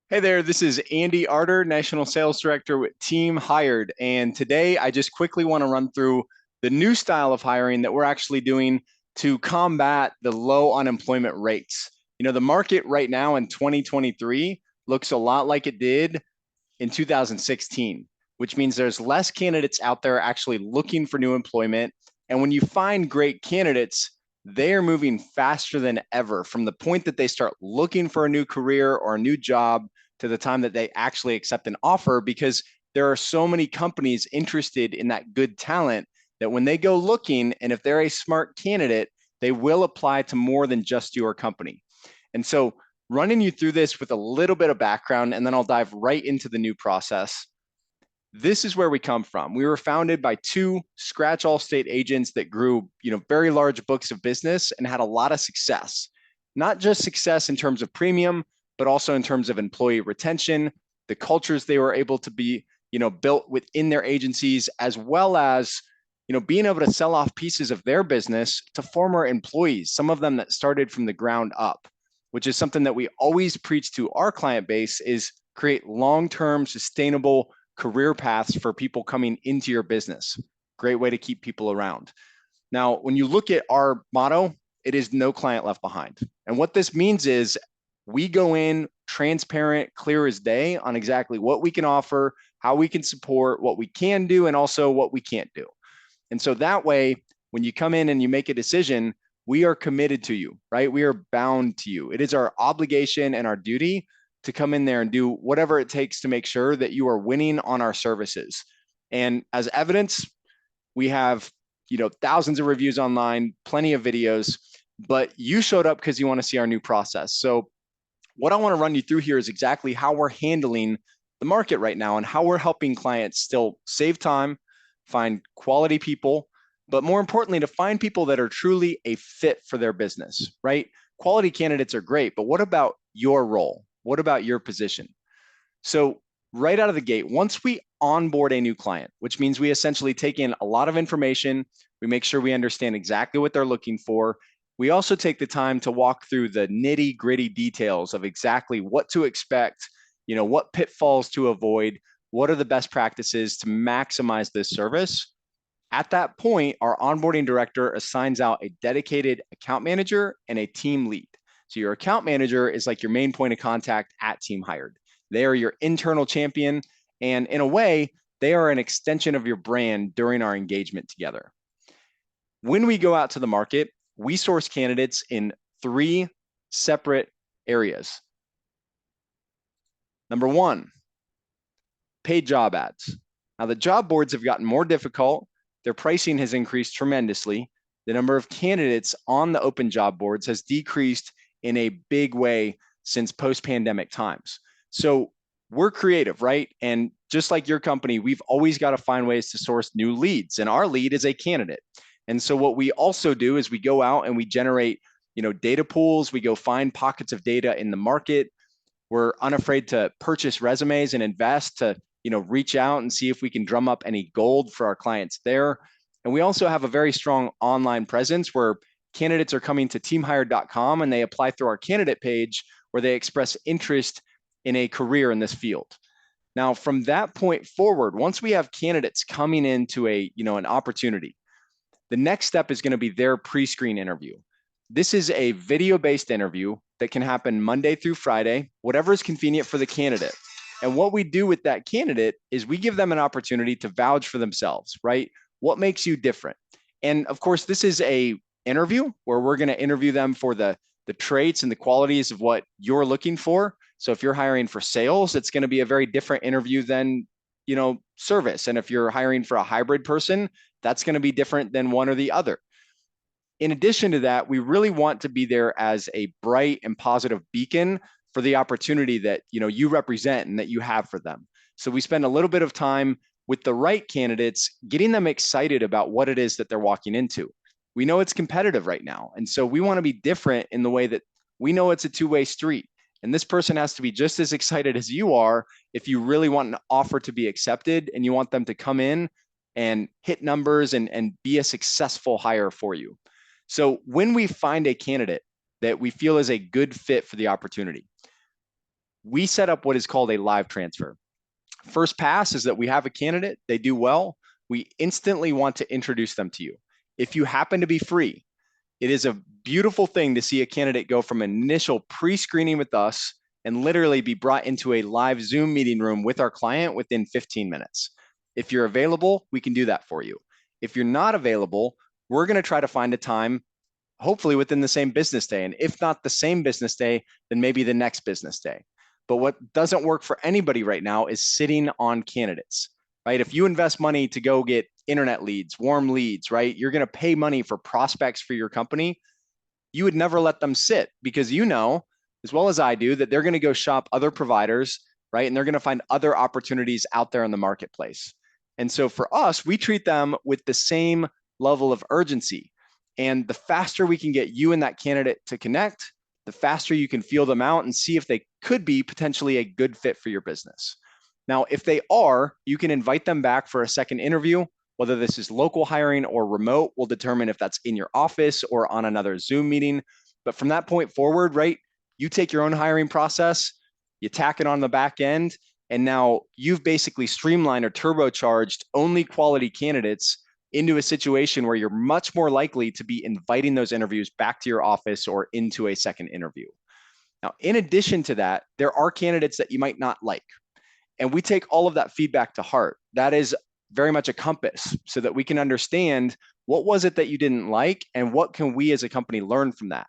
Hey there, this is Andy Arter, National Sales Director with Team Hired. And today I just quickly want to run through the new style of hiring that we're actually doing to combat the low unemployment rates. The market right now in 2023 looks a lot like it did in 2016, which means there's less candidates out there actually looking for new employment. And when you find great candidates, they are moving faster than ever from the point that they start looking for a new career or a new job to the time that they actually accept an offer, because there are so many companies interested in that good talent that when they go looking, and if they're a smart candidate, they will apply to more than just your company. And so running you through this with a little bit of background, and then I'll dive right into the new process. This is where we come from. We were founded by two scratch all state agents that grew, very large books of business and had a lot of success. Not just success in terms of premium, but also in terms of employee retention, the cultures they were able to be, built within their agencies, as well as, being able to sell off pieces of their business to former employees, some of them that started from the ground up, which is something that we always preach to our client base, is create long-term sustainable career paths for people coming into your business. Great way to keep people around. Now, when you look at our motto, it is no client left behind. And what this means is we go in transparent, clear as day on exactly what we can offer, how we can support, what we can do, and also what we can't do. And so that way, when you come in and you make a decision, we are committed to you, right? We are bound to you. It is our obligation and our duty to come in there and do whatever it takes to make sure that you are winning on our services. And as evidence, we have, thousands of reviews online, plenty of videos, but you showed up because you want to see our new process. So what I want to run you through here is exactly how we're handling the market right now and how we're helping clients still save time, find quality people, but more importantly, to find people that are truly a fit for their business, right? Quality candidates are great, but what about your role? What about your position? So right out of the gate, once we onboard a new client, which means we essentially take in a lot of information, we make sure we understand exactly what they're looking for. We also take the time to walk through the nitty gritty details of exactly what to expect, what pitfalls to avoid, what are the best practices to maximize this service. At that point, our onboarding director assigns out a dedicated account manager and a team lead. So your account manager is like your main point of contact at Team Hired. They are your internal champion. And in a way, they are an extension of your brand during our engagement together. When we go out to the market, we source candidates in three separate areas. Number one, paid job ads. Now, the job boards have gotten more difficult. Their pricing has increased tremendously. The number of candidates on the open job boards has decreased in a big way since post-pandemic times. So we're creative, right? And just like your company, we've always got to find ways to source new leads. And our lead is a candidate. And so what we also do is we go out and we generate, data pools. We go find pockets of data in the market. We're unafraid to purchase resumes and invest to, reach out and see if we can drum up any gold for our clients there. And we also have a very strong online presence where candidates are coming to teamhired.com and they apply through our candidate page where they express interest in a career in this field. Now, from that point forward, once we have candidates coming into an opportunity, the next step is going to be their pre-screen interview. This is a video-based interview that can happen Monday through Friday, whatever is convenient for the candidate. And what we do with that candidate is we give them an opportunity to vouch for themselves, right? What makes you different? And of course, this is a interview where we're going to interview them for the traits and the qualities of what you're looking for. So if you're hiring for sales, it's going to be a very different interview than, service. And if you're hiring for a hybrid person, that's going to be different than one or the other. In addition to that, we really want to be there as a bright and positive beacon for the opportunity that you represent and that you have for them. So we spend a little bit of time with the right candidates, getting them excited about what it is that they're walking into. We know it's competitive right now. And so we want to be different in the way that we know it's a two-way street. And this person has to be just as excited as you are if you really want an offer to be accepted and you want them to come in and hit numbers and be a successful hire for you. So when we find a candidate that we feel is a good fit for the opportunity, we set up what is called a live transfer. First pass is that we have a candidate, they do well, we instantly want to introduce them to you. If you happen to be free, it is a beautiful thing to see a candidate go from initial pre-screening with us and literally be brought into a live Zoom meeting room with our client within 15 minutes. If you're available, we can do that for you. If you're not available, we're going to try to find a time, hopefully within the same business day. And if not the same business day, then maybe the next business day. But what doesn't work for anybody right now is sitting on candidates, right? If you invest money to go get internet leads, warm leads, right? You're going to pay money for prospects for your company. You would never let them sit because you know, as well as I do, that they're going to go shop other providers, right? And they're going to find other opportunities out there in the marketplace. And so for us, we treat them with the same level of urgency. And the faster we can get you and that candidate to connect, the faster you can feel them out and see if they could be potentially a good fit for your business. Now, if they are, you can invite them back for a second interview. Whether this is local hiring or remote, will determine if that's in your office or on another Zoom meeting. But from that point forward, right, you take your own hiring process, you tack it on the back end, and now you've basically streamlined or turbocharged only quality candidates into a situation where you're much more likely to be inviting those interviews back to your office or into a second interview. Now, in addition to that, there are candidates that you might not like. And we take all of that feedback to heart. That is very much a compass so that we can understand what was it that you didn't like and what can we as a company learn from that.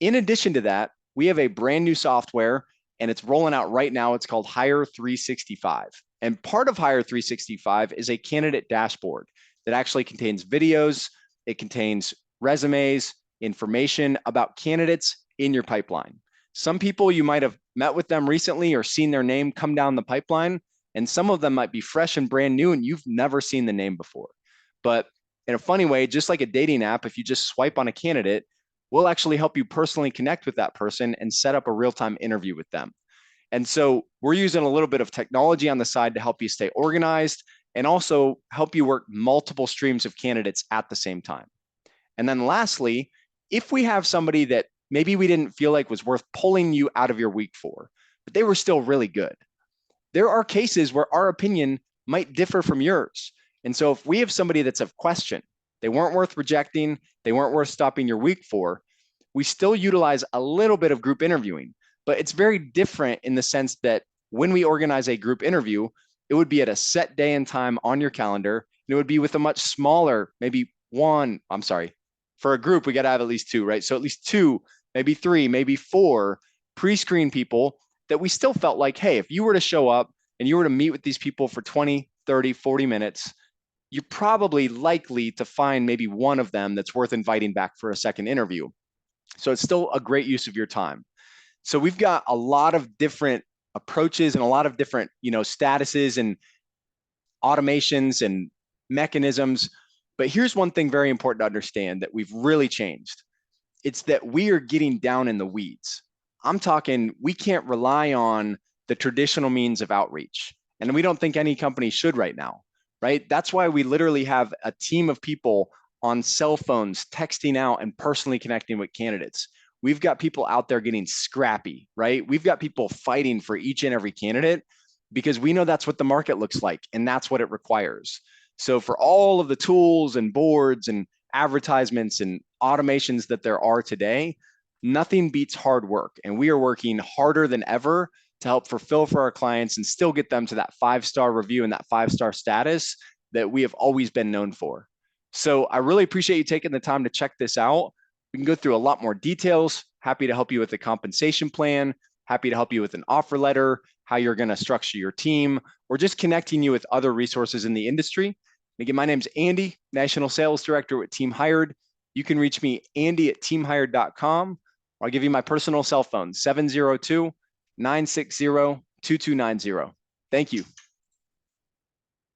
In addition to that, we have a brand new software and it's rolling out right now. It's called Hire 365. And part of Hire 365 is a candidate dashboard that actually contains videos, it contains resumes, information about candidates in your pipeline. Some people, you might have met with them recently or seen their name come down the pipeline, and some of them might be fresh and brand new and you've never seen the name before. But in a funny way, just like a dating app, if you just swipe on a candidate, we'll actually help you personally connect with that person and set up a real-time interview with them. And so we're using a little bit of technology on the side to help you stay organized and also help you work multiple streams of candidates at the same time. And then lastly, if we have somebody that maybe we didn't feel like was worth pulling you out of your week for, but they were still really good, there are cases where our opinion might differ from yours. And so if we have somebody that's of question, they weren't worth rejecting, they weren't worth stopping your week for, we still utilize a little bit of group interviewing, but it's very different in the sense that when we organize a group interview, it would be at a set day and time on your calendar, and it would be with a much smaller, for a group, we got to have at least two, right? So at least two, maybe three, maybe four pre-screen people that we still felt like, hey, if you were to show up and you were to meet with these people for 20, 30, 40 minutes, you're probably likely to find maybe one of them that's worth inviting back for a second interview. So it's still a great use of your time. So we've got a lot of different approaches and a lot of different, statuses and automations and mechanisms. But here's one thing very important to understand that we've really changed. It's that we are getting down in the weeds. I'm talking, we can't rely on the traditional means of outreach. And we don't think any company should right now, right? That's why we literally have a team of people on cell phones, texting out and personally connecting with candidates. We've got people out there getting scrappy, right? We've got people fighting for each and every candidate because we know that's what the market looks like and that's what it requires. So for all of the tools and boards and advertisements and automations that there are today, nothing beats hard work. And we are working harder than ever to help fulfill for our clients and still get them to that 5-star review and that 5-star status that we have always been known for. So I really appreciate you taking the time to check this out. We can go through a lot more details. Happy to help you with the compensation plan, happy to help you with an offer letter, how you're going to structure your team, or just connecting you with other resources in the industry. And again, my name's Andy, National Sales Director with Team Hired. You can reach me, Andy@teamhired.com, or I'll give you my personal cell phone, 702-960-2290. Thank you.